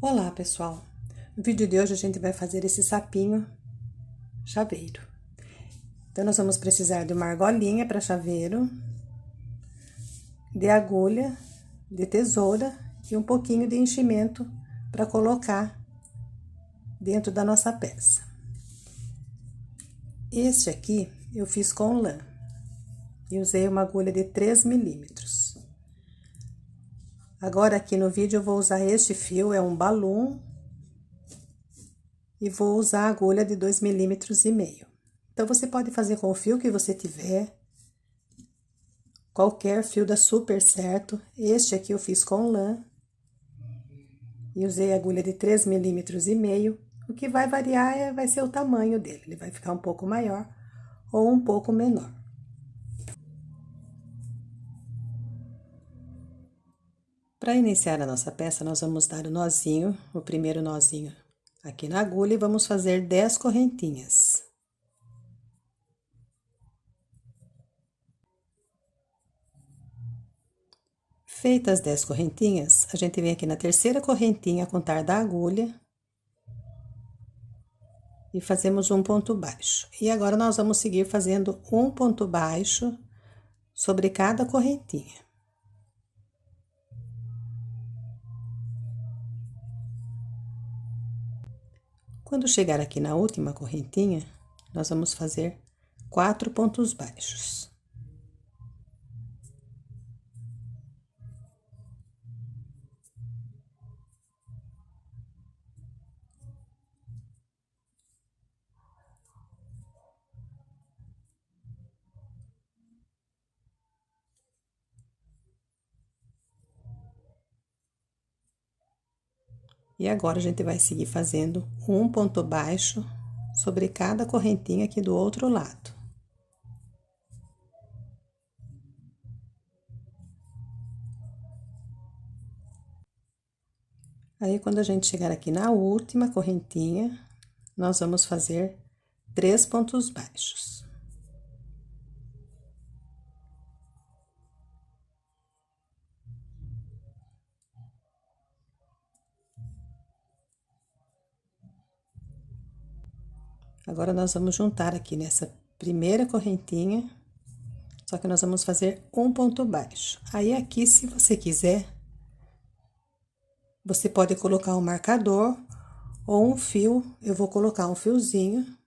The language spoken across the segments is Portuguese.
Olá, pessoal! No vídeo de hoje a gente vai fazer esse sapinho chaveiro. Então, nós vamos precisar de uma argolinha para chaveiro, de agulha, de tesoura e um pouquinho de enchimento para colocar dentro da nossa peça. Este aqui eu fiz com lã e usei uma agulha de 3 milímetros. Agora, aqui no vídeo, eu vou usar este fio, é um balão. E vou usar a agulha de 2,5 milímetros. Então, você pode fazer com o fio que você tiver. Qualquer fio dá super certo. Este aqui eu fiz com lã. E usei a agulha de 3,5 milímetros. O que vai variar vai ser o tamanho dele. Ele vai ficar um pouco maior ou um pouco menor. Para iniciar a nossa peça, nós vamos dar o nozinho, o primeiro nozinho aqui na agulha, e vamos fazer 10 correntinhas. Feitas as 10 correntinhas, a gente vem aqui na terceira correntinha a contar da agulha e fazemos um ponto baixo. E agora, nós vamos seguir fazendo um ponto baixo sobre cada correntinha. Quando chegar aqui na última correntinha, nós vamos fazer 4 pontos baixos. E agora, a gente vai seguir fazendo um ponto baixo sobre cada correntinha aqui do outro lado. Aí, quando a gente chegar aqui na última correntinha, nós vamos fazer 3 pontos baixos. Agora, nós vamos juntar aqui nessa primeira correntinha, só que nós vamos fazer um ponto baixo. Aí, aqui, se você quiser, você pode colocar um marcador ou um fio. Eu vou colocar um fiozinho.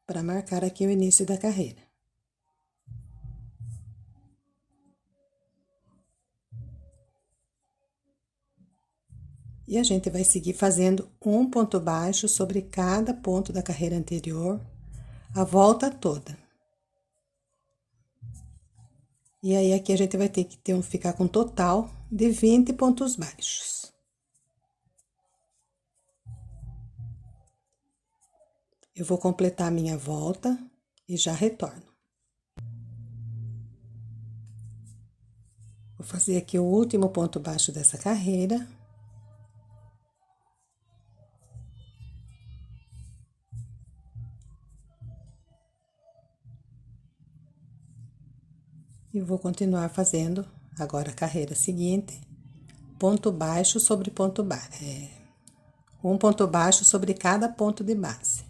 Para marcar aqui o início da carreira. E a gente vai seguir fazendo um ponto baixo sobre cada ponto da carreira anterior, a volta toda. E aí, aqui a gente vai ter que ficar com um total de 20 pontos baixos. Eu vou completar a minha volta e já retorno. Vou fazer aqui o último ponto baixo dessa carreira. E vou continuar fazendo agora a carreira seguinte, ponto baixo sobre ponto baixo. Um ponto baixo sobre cada ponto de base.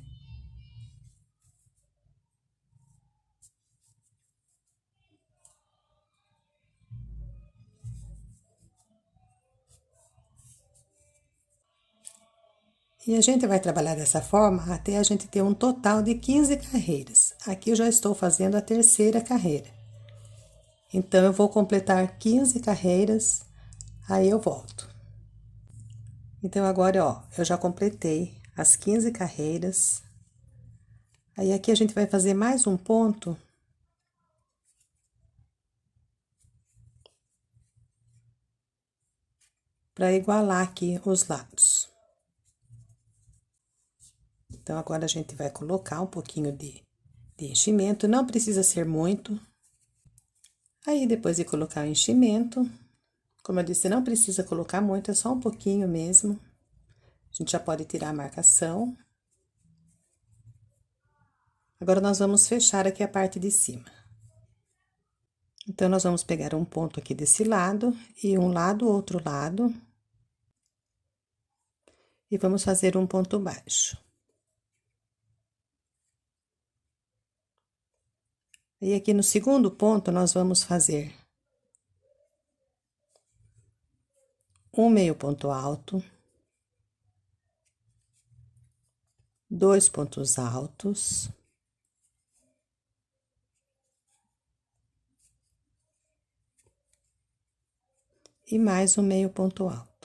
E a gente vai trabalhar dessa forma até a gente ter um total de 15 carreiras. Aqui eu já estou fazendo a terceira carreira. Então, eu vou completar 15 carreiras, aí eu volto. Então, agora, ó, eu já completei as 15 carreiras. Aí, aqui a gente vai fazer mais um ponto. Para igualar aqui os lados. Então, agora a gente vai colocar um pouquinho de enchimento, não precisa ser muito. Aí, depois de colocar o enchimento, como eu disse, não precisa colocar muito, é só um pouquinho mesmo. A gente já pode tirar a marcação. Agora, nós vamos fechar aqui a parte de cima. Então, nós vamos pegar um ponto aqui desse lado, e um lado, outro lado. E vamos fazer um ponto baixo. E aqui no segundo ponto, nós vamos fazer um meio ponto alto, 2 pontos altos, e mais um meio ponto alto.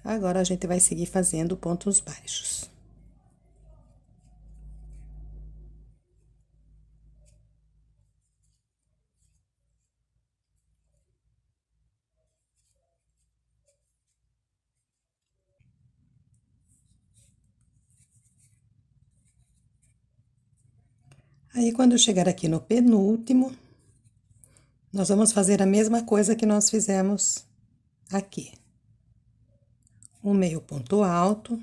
Agora, a gente vai seguir fazendo pontos baixos. Aí, quando eu chegar aqui no penúltimo, nós vamos fazer a mesma coisa que nós fizemos aqui. Um meio ponto alto.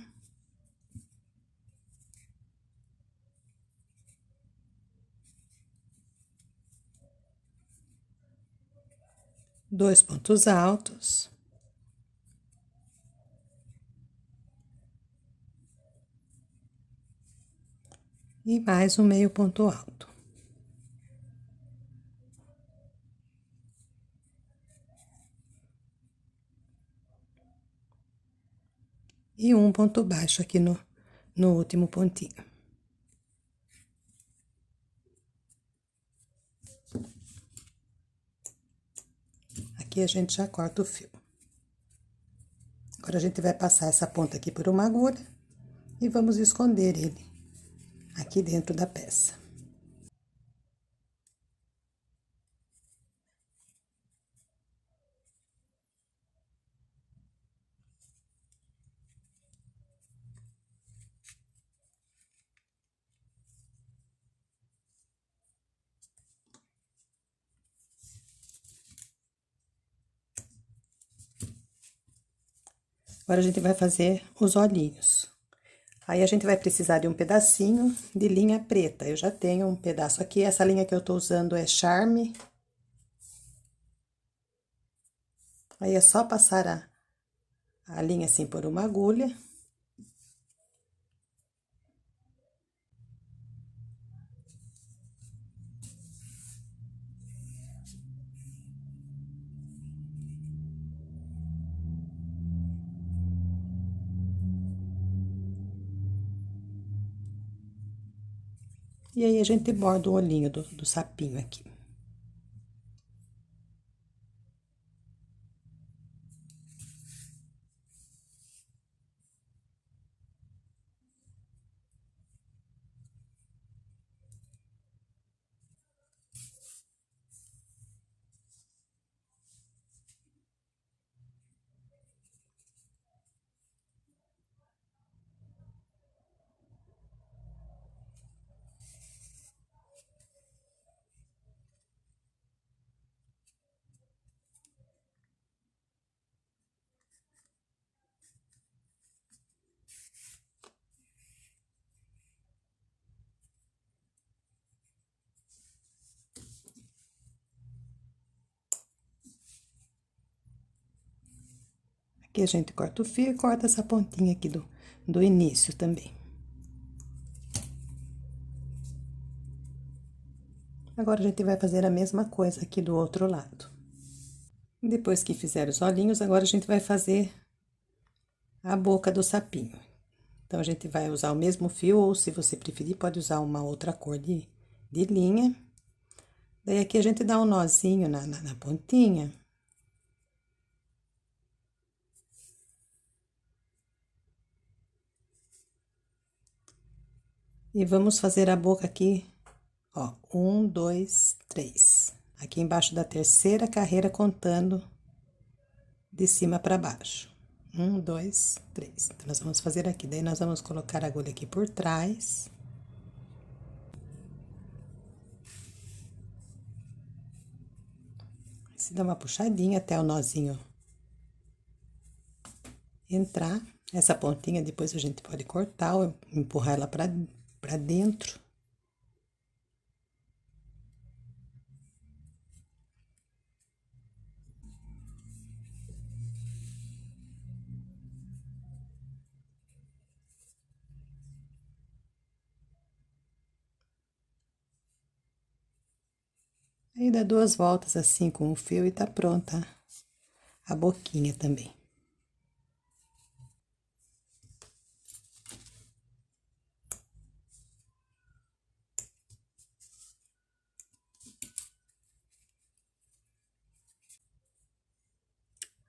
Dois pontos altos. E mais um meio ponto alto. E um ponto baixo aqui no último pontinho. Aqui a gente já corta o fio. Agora, a gente vai passar essa ponta aqui por uma agulha e vamos esconder ele aqui dentro da peça. Agora, a gente vai fazer os olhinhos. Aí, a gente vai precisar de um pedacinho de linha preta. Eu já tenho um pedaço aqui, essa linha que eu tô usando é Charme. Aí, é só passar a linha assim por uma agulha. E aí, a gente borda o olhinho do sapinho aqui. Aqui a gente corta o fio e corta essa pontinha aqui do início também. Agora, a gente vai fazer a mesma coisa aqui do outro lado. Depois que fizer os olhinhos, agora a gente vai fazer a boca do sapinho. Então, a gente vai usar o mesmo fio, ou se você preferir, pode usar uma outra cor de linha. Daí, aqui a gente dá um nozinho na pontinha. E vamos fazer a boca aqui, ó, 1, 2, 3. Aqui embaixo da terceira carreira, contando de cima para baixo. 1, 2, 3. Então, nós vamos fazer aqui. Daí, nós vamos colocar a agulha aqui por trás. Se dá uma puxadinha até o nozinho entrar. Essa pontinha depois a gente pode cortar ou empurrar ela pra dentro. Aí dá 2 voltas assim com o fio e tá pronta a boquinha também.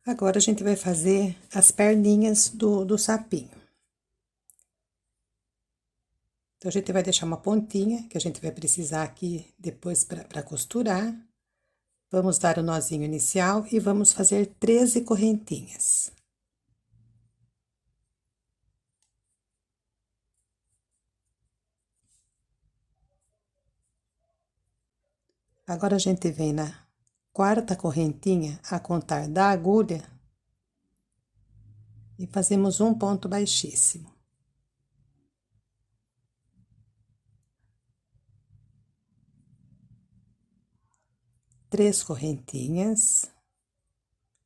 Agora, a gente vai fazer as perninhas do sapinho. Então, a gente vai deixar uma pontinha, que a gente vai precisar aqui depois para costurar. Vamos dar o nozinho inicial e vamos fazer 13 correntinhas. Agora, a gente vem na quarta correntinha a contar da agulha e fazemos um ponto baixíssimo. Três correntinhas.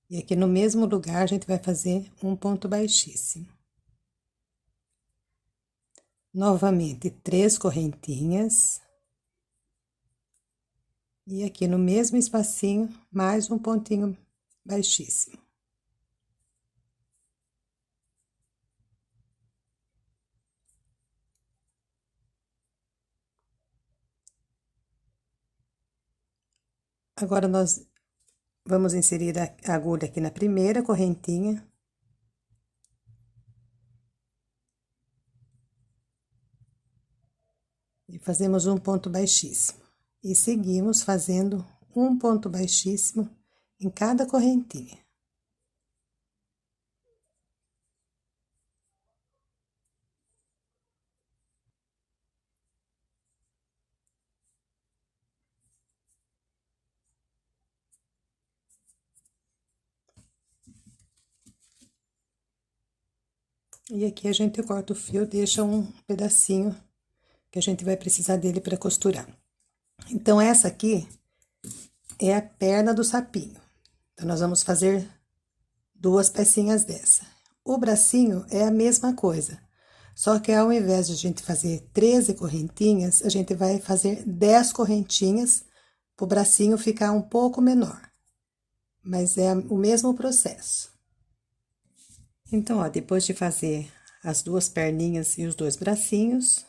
E aqui no mesmo lugar, a gente vai fazer um ponto baixíssimo. Novamente, 3 correntinhas. E aqui no mesmo espacinho, mais um pontinho baixíssimo. Agora, nós vamos inserir a agulha aqui na primeira correntinha. E fazemos um ponto baixíssimo. E seguimos fazendo um ponto baixíssimo em cada correntinha. E aqui a gente corta o fio, deixa um pedacinho que a gente vai precisar dele para costurar. Então, essa aqui é a perna do sapinho. Então, nós vamos fazer 2 pecinhas dessa. O bracinho é a mesma coisa, só que ao invés de a gente fazer 13 correntinhas, a gente vai fazer 10 correntinhas para o bracinho ficar um pouco menor. Mas é o mesmo processo. Então, ó, depois de fazer as 2 perninhas e os 2 bracinhos,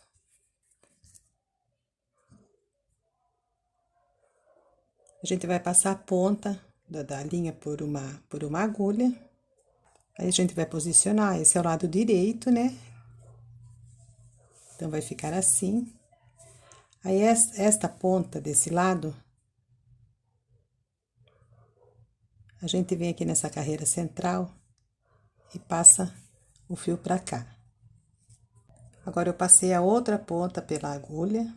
a gente vai passar a ponta da linha por uma agulha. Aí, a gente vai posicionar, esse é o lado direito, né? Então, vai ficar assim. Aí, esta ponta desse lado, a gente vem aqui nessa carreira central e passa o fio pra cá. Agora, eu passei a outra ponta pela agulha.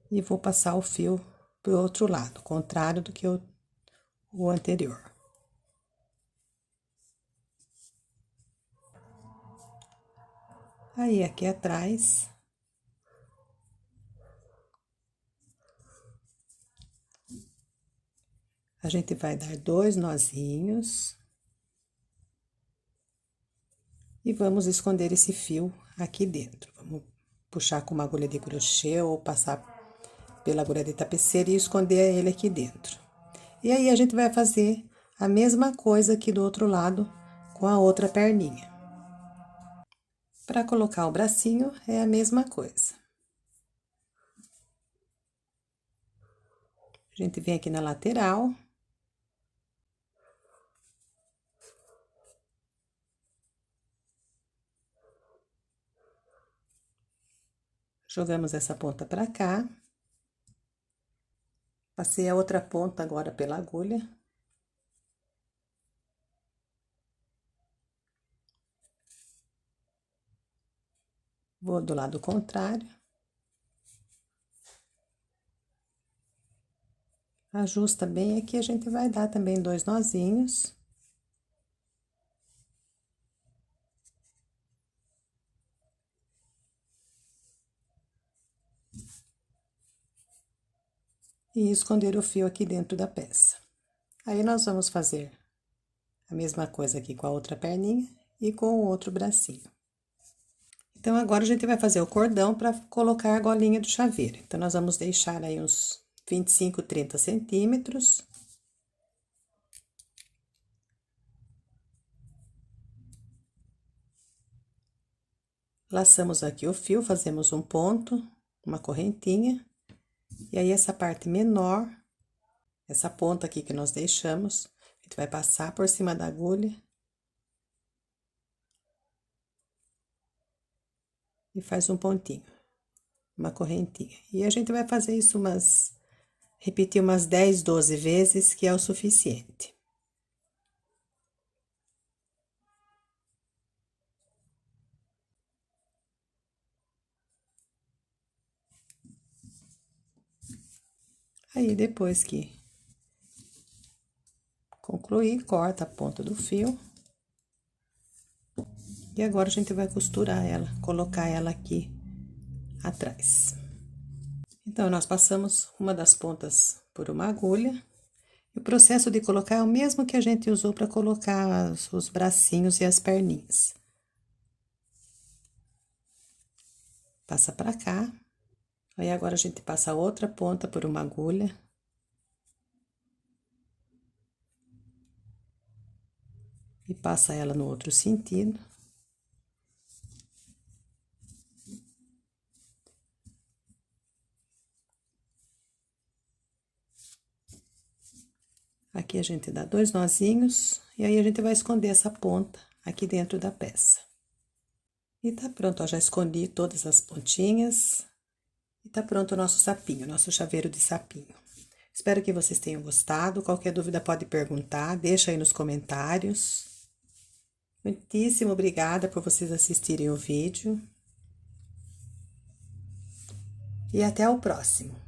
E vou passar o fio pro outro lado, contrário do que o anterior. Aí, aqui atrás, a gente vai dar 2 nozinhos. E vamos esconder esse fio aqui dentro. Vamos puxar com uma agulha de crochê ou passar pela agulha de tapeceira e esconder ele aqui dentro. E aí, a gente vai fazer a mesma coisa aqui do outro lado com a outra perninha. Para colocar o bracinho, é a mesma coisa. A gente vem aqui na lateral. Jogamos essa ponta pra cá. Passei a outra ponta agora pela agulha. Vou do lado contrário. Ajusta bem aqui, a gente vai dar também 2 nozinhos. E esconder o fio aqui dentro da peça. Aí, nós vamos fazer a mesma coisa aqui com a outra perninha e com o outro bracinho. Então, agora a gente vai fazer o cordão para colocar a golinha do chaveiro. Então, nós vamos deixar aí uns 25, 30 centímetros. Laçamos aqui o fio, fazemos um ponto, uma correntinha. E aí, essa parte menor, essa ponta aqui que nós deixamos, a gente vai passar por cima da agulha. E faz um pontinho, uma correntinha. E a gente vai fazer isso repetir umas 10, 12 vezes, que é o suficiente. Aí, depois que concluir, corta a ponta do fio. E agora, a gente vai costurar ela, colocar ela aqui atrás. Então, nós passamos uma das pontas por uma agulha. E o processo de colocar é o mesmo que a gente usou para colocar os bracinhos e as perninhas. Passa pra cá. Aí, agora, a gente passa a outra ponta por uma agulha. E passa ela no outro sentido. Aqui a gente dá 2 nozinhos, e aí a gente vai esconder essa ponta aqui dentro da peça. E tá pronto, ó, já escondi todas as pontinhas. E tá pronto o nosso sapinho, nosso chaveiro de sapinho. Espero que vocês tenham gostado. Qualquer dúvida pode perguntar, deixa aí nos comentários. Muitíssimo obrigada por vocês assistirem o vídeo. E até o próximo.